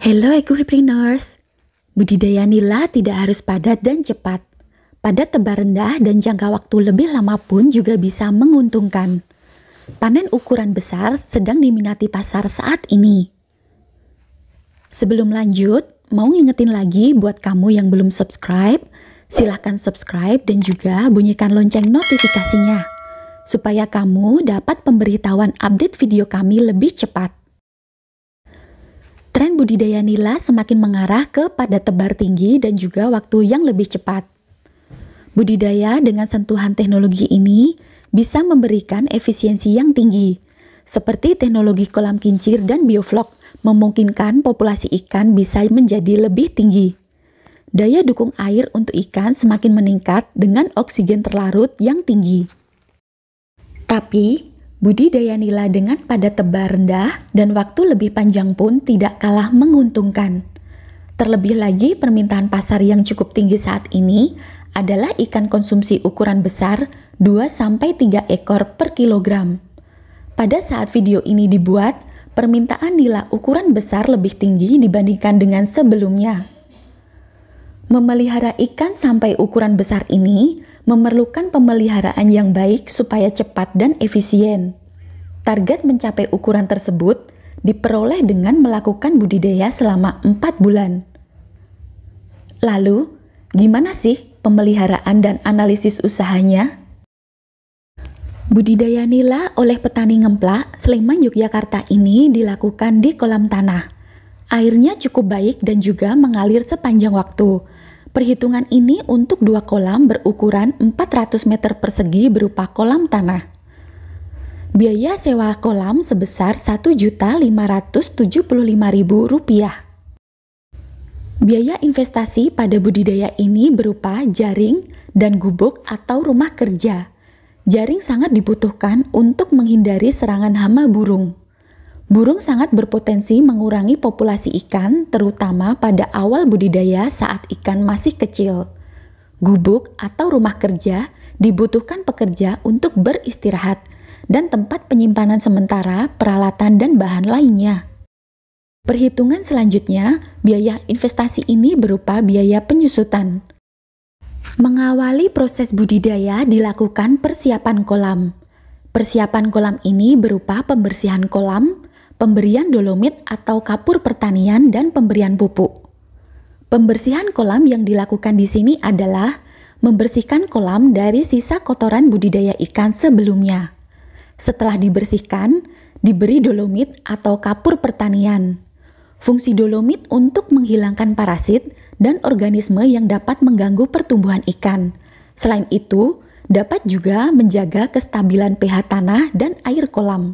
Hello agripreneurs, budidaya nila tidak harus padat dan cepat. Padat tebar rendah dan jangka waktu lebih lama pun juga bisa menguntungkan. Panen ukuran besar sedang diminati pasar saat ini. Sebelum lanjut, mau ngingetin lagi buat kamu yang belum subscribe, silahkan subscribe dan juga bunyikan lonceng notifikasinya, supaya kamu dapat pemberitahuan update video kami lebih cepat. Tren budidaya nila semakin mengarah ke padat tebar tinggi dan juga waktu yang lebih cepat. Budidaya dengan sentuhan teknologi ini bisa memberikan efisiensi yang tinggi, seperti teknologi kolam kincir dan bioflok memungkinkan populasi ikan bisa menjadi lebih tinggi. Daya dukung air untuk ikan semakin meningkat dengan oksigen terlarut yang tinggi. Tapi, budidaya nila dengan padat tebar rendah dan waktu lebih panjang pun tidak kalah menguntungkan. Terlebih lagi permintaan pasar yang cukup tinggi saat ini adalah ikan konsumsi ukuran besar 2-3 ekor per kilogram. Pada saat video ini dibuat, permintaan nila ukuran besar lebih tinggi dibandingkan dengan sebelumnya. Memelihara ikan sampai ukuran besar ini memerlukan pemeliharaan yang baik supaya cepat dan efisien. Target mencapai ukuran tersebut diperoleh dengan melakukan budidaya selama 4 bulan. Lalu, gimana sih pemeliharaan dan analisis usahanya? Budidaya nila oleh petani Ngemplak, Sleman, Yogyakarta ini dilakukan di kolam tanah. Airnya cukup baik dan juga mengalir sepanjang waktu. Perhitungan ini untuk 2 kolam berukuran 400 meter persegi berupa kolam tanah. Biaya sewa kolam sebesar Rp1.575.000. Biaya investasi pada budidaya ini berupa jaring dan gubuk atau rumah kerja. Jaring sangat dibutuhkan untuk menghindari serangan hama burung. Burung sangat berpotensi mengurangi populasi ikan, terutama pada awal budidaya saat ikan masih kecil. Gubuk atau rumah kerja dibutuhkan pekerja untuk beristirahat dan tempat penyimpanan sementara peralatan dan bahan lainnya. Perhitungan selanjutnya, biaya investasi ini berupa biaya penyusutan. Mengawali proses budidaya dilakukan persiapan kolam. Persiapan kolam ini berupa pembersihan kolam, pemberian dolomit atau kapur pertanian, dan pemberian pupuk. Pembersihan kolam yang dilakukan di sini adalah membersihkan kolam dari sisa kotoran budidaya ikan sebelumnya. Setelah dibersihkan, diberi dolomit atau kapur pertanian. Fungsi dolomit untuk menghilangkan parasit dan organisme yang dapat mengganggu pertumbuhan ikan. Selain itu, dapat juga menjaga kestabilan pH tanah dan air kolam.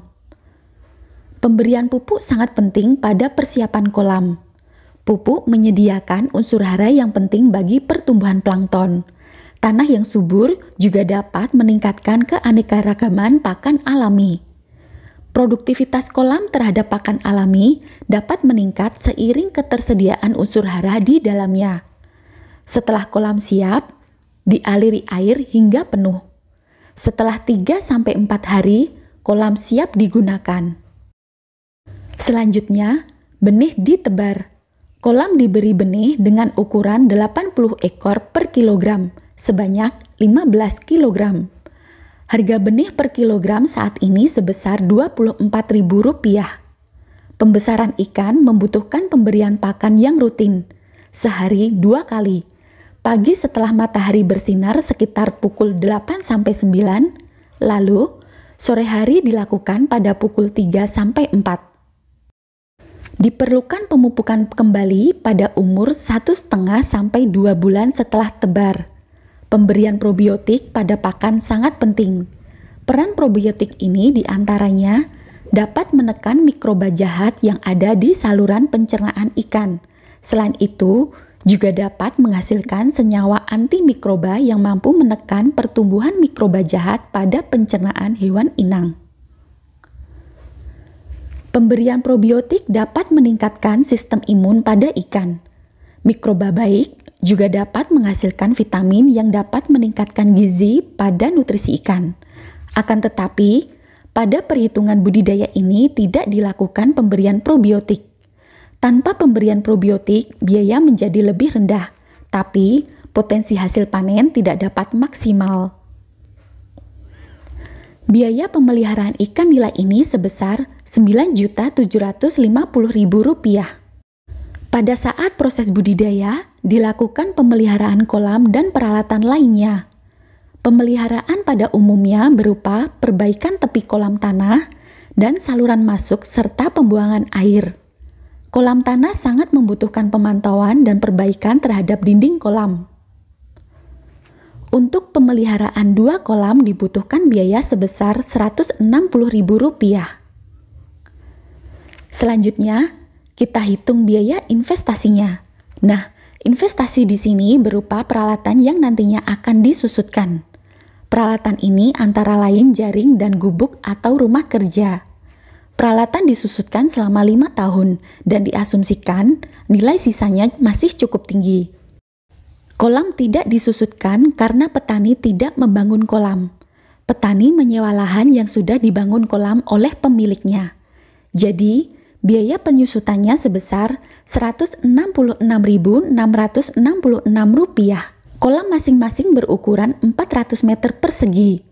Pemberian pupuk sangat penting pada persiapan kolam. Pupuk menyediakan unsur hara yang penting bagi pertumbuhan plankton. Tanah yang subur juga dapat meningkatkan keanekaragaman pakan alami. Produktivitas kolam terhadap pakan alami dapat meningkat seiring ketersediaan unsur hara di dalamnya. Setelah kolam siap, dialiri air hingga penuh. Setelah 3-4 hari, kolam siap digunakan. Selanjutnya, benih ditebar. Kolam diberi benih dengan ukuran 80 ekor per kilogram, sebanyak 15 kilogram. Harga benih per kilogram saat ini sebesar Rp24.000. Pembesaran ikan membutuhkan pemberian pakan yang rutin, sehari 2 kali. Pagi setelah matahari bersinar sekitar pukul 8-9, lalu sore hari dilakukan pada pukul 3-4. Diperlukan pemupukan kembali pada umur 1,5-2 bulan setelah tebar. Pemberian probiotik pada pakan sangat penting. Peran probiotik ini diantaranya dapat menekan mikroba jahat yang ada di saluran pencernaan ikan. Selain itu, juga dapat menghasilkan senyawa antimikroba yang mampu menekan pertumbuhan mikroba jahat pada pencernaan hewan inang. Pemberian probiotik dapat meningkatkan sistem imun pada ikan. Mikroba baik juga dapat menghasilkan vitamin yang dapat meningkatkan gizi pada nutrisi ikan. Akan tetapi, pada perhitungan budidaya ini tidak dilakukan pemberian probiotik. Tanpa pemberian probiotik, biaya menjadi lebih rendah, tapi potensi hasil panen tidak dapat maksimal. Biaya pemeliharaan ikan nila ini sebesar Rp9.750.000. Pada saat proses budidaya, dilakukan pemeliharaan kolam dan peralatan lainnya. Pemeliharaan pada umumnya berupa perbaikan tepi kolam tanah dan saluran masuk serta pembuangan air. Kolam tanah sangat membutuhkan pemantauan dan perbaikan terhadap dinding kolam. Untuk pemeliharaan 2 kolam dibutuhkan biaya sebesar Rp160.000. Selanjutnya, kita hitung biaya investasinya. Nah, investasi di sini berupa peralatan yang nantinya akan disusutkan. Peralatan ini antara lain jaring dan gubuk atau rumah kerja. Peralatan disusutkan selama 5 tahun dan diasumsikan nilai sisanya masih cukup tinggi. Kolam tidak disusutkan karena petani tidak membangun kolam. Petani menyewa lahan yang sudah dibangun kolam oleh pemiliknya. Jadi, biaya penyusutannya sebesar Rp166.666. Kolam masing-masing berukuran 400 meter persegi.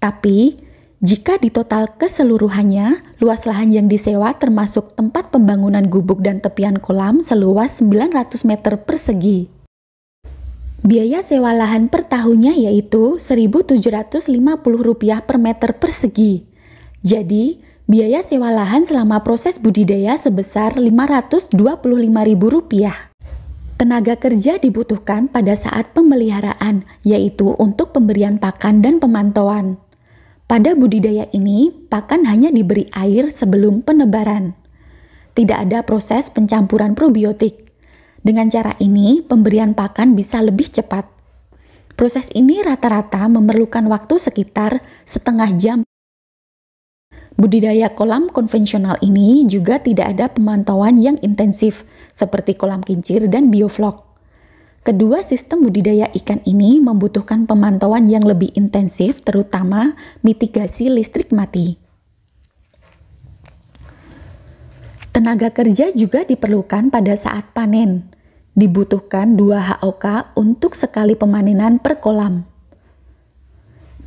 Tapi, jika ditotal keseluruhannya, luas lahan yang disewa termasuk tempat pembangunan gubuk dan tepian kolam seluas 900 meter persegi. Biaya sewa lahan per tahunnya yaitu Rp1.750 per meter persegi. Jadi, biaya sewa lahan selama proses budidaya sebesar Rp525.000. Tenaga kerja dibutuhkan pada saat pemeliharaan, yaitu untuk pemberian pakan dan pemantauan. Pada budidaya ini, pakan hanya diberi air sebelum penebaran. Tidak ada proses pencampuran probiotik. Dengan cara ini, pemberian pakan bisa lebih cepat. Proses ini rata-rata memerlukan waktu sekitar setengah jam. Budidaya kolam konvensional ini juga tidak ada pemantauan yang intensif, seperti kolam kincir dan bioflok. Kedua sistem budidaya ikan ini membutuhkan pemantauan yang lebih intensif, terutama mitigasi listrik mati. Tenaga kerja juga diperlukan pada saat panen. Dibutuhkan 2 HOK untuk sekali pemanenan per kolam.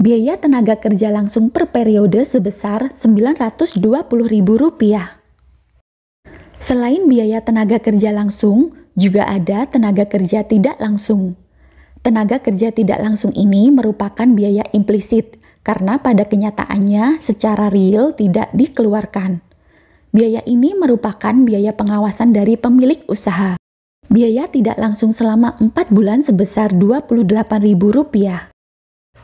Biaya tenaga kerja langsung per periode sebesar Rp920.000. Selain biaya tenaga kerja langsung, juga ada tenaga kerja tidak langsung. Tenaga kerja tidak langsung ini merupakan biaya implisit karena pada kenyataannya secara real tidak dikeluarkan. Biaya ini merupakan biaya pengawasan dari pemilik usaha. Biaya tidak langsung selama 4 bulan sebesar Rp28.000.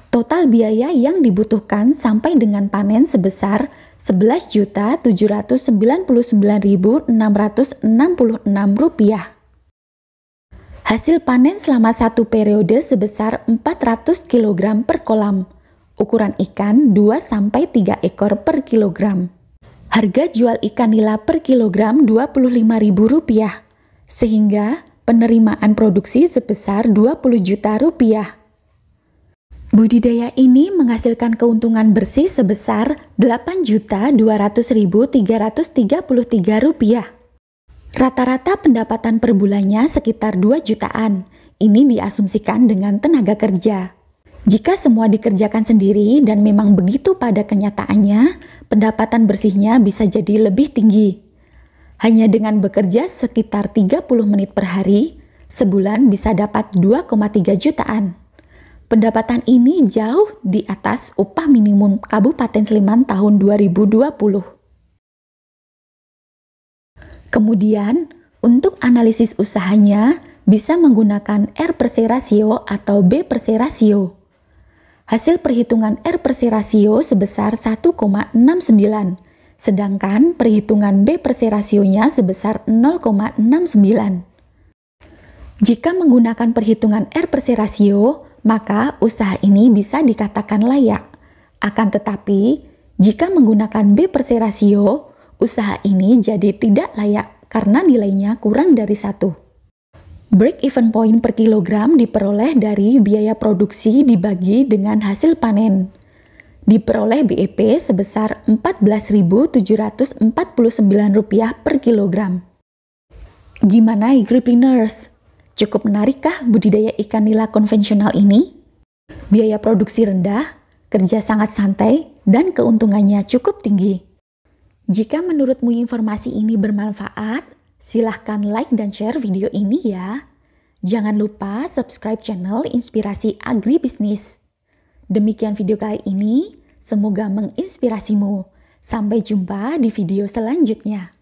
Total biaya yang dibutuhkan sampai dengan panen sebesar Rp11.799.666. Hasil panen selama 1 periode sebesar 400 kg per kolam. Ukuran ikan 2-3 ekor per kilogram. Harga jual ikan nila per kilogram Rp25.000, sehingga penerimaan produksi sebesar Rp20 juta. Budidaya ini menghasilkan keuntungan bersih sebesar Rp8.200.333. Rata-rata pendapatan per bulannya sekitar 2 jutaan. Ini diasumsikan dengan tenaga kerja. Jika semua dikerjakan sendiri dan memang begitu pada kenyataannya, pendapatan bersihnya bisa jadi lebih tinggi. Hanya dengan bekerja sekitar 30 menit per hari, sebulan bisa dapat 2,3 jutaan. Pendapatan ini jauh di atas upah minimum Kabupaten Sleman tahun 2020. Kemudian, untuk analisis usahanya bisa menggunakan R/C rasio atau B/C rasio. Hasil perhitungan R/C rasio sebesar 1,69, sedangkan perhitungan B/C rasionya sebesar 0,69. Jika menggunakan perhitungan R/C rasio, maka usaha ini bisa dikatakan layak. Akan tetapi, jika menggunakan B/C rasio, usaha ini jadi tidak layak karena nilainya kurang dari 1. Break-even point per kilogram diperoleh dari biaya produksi dibagi dengan hasil panen. Diperoleh BEP sebesar Rp14.749 per kilogram. Gimana agripreneurs? Cukup menarikkah budidaya ikan nila konvensional ini? Biaya produksi rendah, kerja sangat santai, dan keuntungannya cukup tinggi. Jika menurutmu informasi ini bermanfaat, silahkan like dan share video ini ya. Jangan lupa subscribe channel Inspirasi Agribisnis. Demikian video kali ini, semoga menginspirasimu. Sampai jumpa di video selanjutnya.